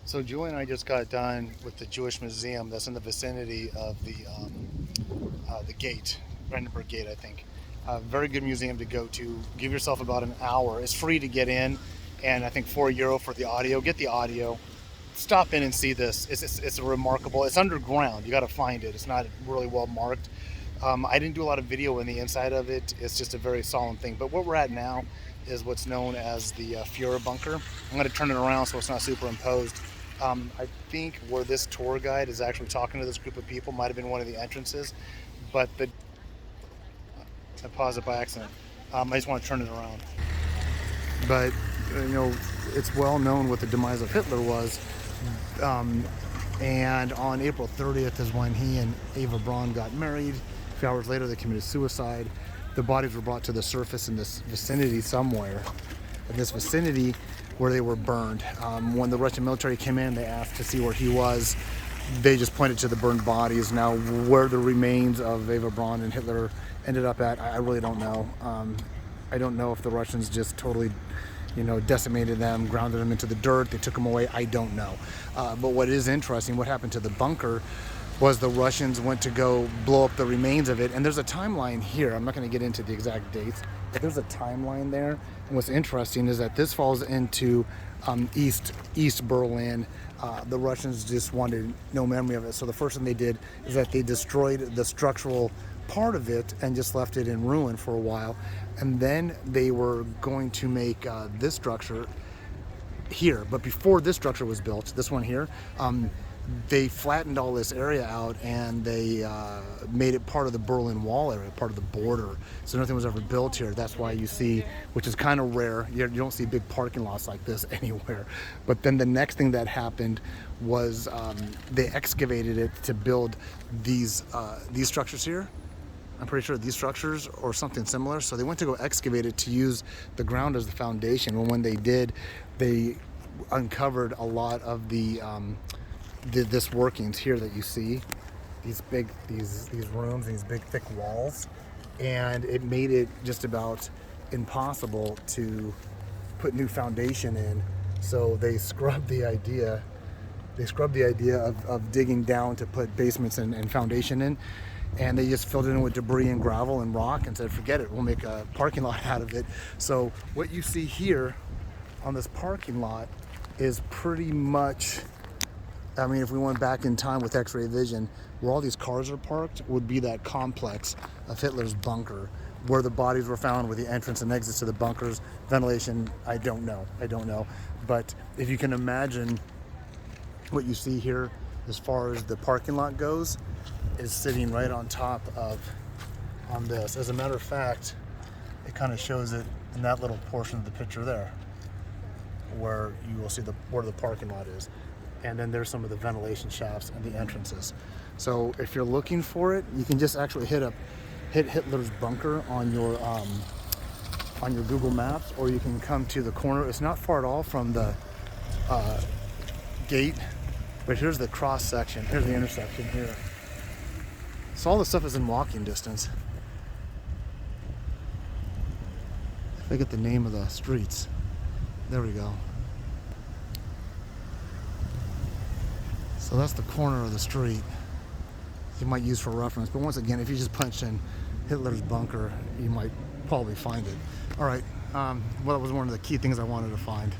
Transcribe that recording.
So Julie and I just got done with the Jewish Museum that's in the vicinity of the gate, Brandenburg Gate, I think. Very good museum to go to. Give yourself about an hour. It's free to get in, and I think €4 for the audio. Get the audio. Stop in and see this. It's a remarkable. It's underground. You got to find it. It's not really well marked. I didn't do a lot of video in the inside of it. It's just a very solemn thing. But what we're at now is what's known as the Fuhrer bunker. I'm going to turn it around so it's not superimposed. I think where this tour guide is actually talking to this group of people might have been one of the entrances, but I paused it by accident. I just want to turn it around. But it's well known what the demise of Hitler was. And on April 30th is when he and Eva Braun got married. A few hours later, they committed suicide. The bodies were brought to the surface in this vicinity somewhere. In this vicinity where they were burned. When the Russian military came in, they asked to see where he was. They just pointed to the burned bodies. Now, where the remains of Eva Braun and Hitler ended up at, I really don't know. I don't know if the Russians just totally decimated them, grounded them into the dirt, they took them away. I don't know. But what is interesting, what happened to the bunker was the Russians went to go blow up the remains of it. And there's a timeline here. I'm not going to get into the exact dates, but there's a timeline there. And what's interesting is that this falls into East Berlin. The Russians just wanted no memory of it. So the first thing they did is that they destroyed the structural part of it and just left it in ruin for a while. And then they were going to make this structure here. But before this structure was built, this one here, they flattened all this area out and they made it part of the Berlin Wall area, part of the border. So nothing was ever built here. That's why you see, which is kind of rare, you don't see big parking lots like this anywhere. But then the next thing that happened was they excavated it to build these structures here. I'm pretty sure these structures or something similar. So they went to go excavate it to use the ground as the foundation. And when they did, they uncovered a lot of this workings here that you see, these rooms, these big thick walls, and it made it just about impossible to put new foundation in. So they scrubbed the idea of digging down to put basements and foundation in, and they just filled it in with debris and gravel and rock and said, forget it, we'll make a parking lot out of it. So what you see here on this parking lot is pretty much, I mean, if we went back in time with X-ray vision, where all these cars are parked would be that complex of Hitler's bunker, where the bodies were found, with the entrance and exits to the bunkers, ventilation, I don't know. But if you can imagine what you see here as far as the parking lot goes, is sitting right on top of this. As a matter of fact, it kind of shows it in that little portion of the picture there, where you will see where the parking lot is. And then there's some of the ventilation shafts and the entrances. So if you're looking for it, you can just actually hit Hitler's bunker on your Google Maps, or you can come to the corner. It's not far at all from the gate, but here's the cross section. Here's the intersection here. So all this stuff is in walking distance. If I get the name of the streets, there we go. So that's the corner of the street you might use for reference. But once again, if you just punch in Hitler's bunker, you might probably find it. All right, well, that was one of the key things I wanted to find.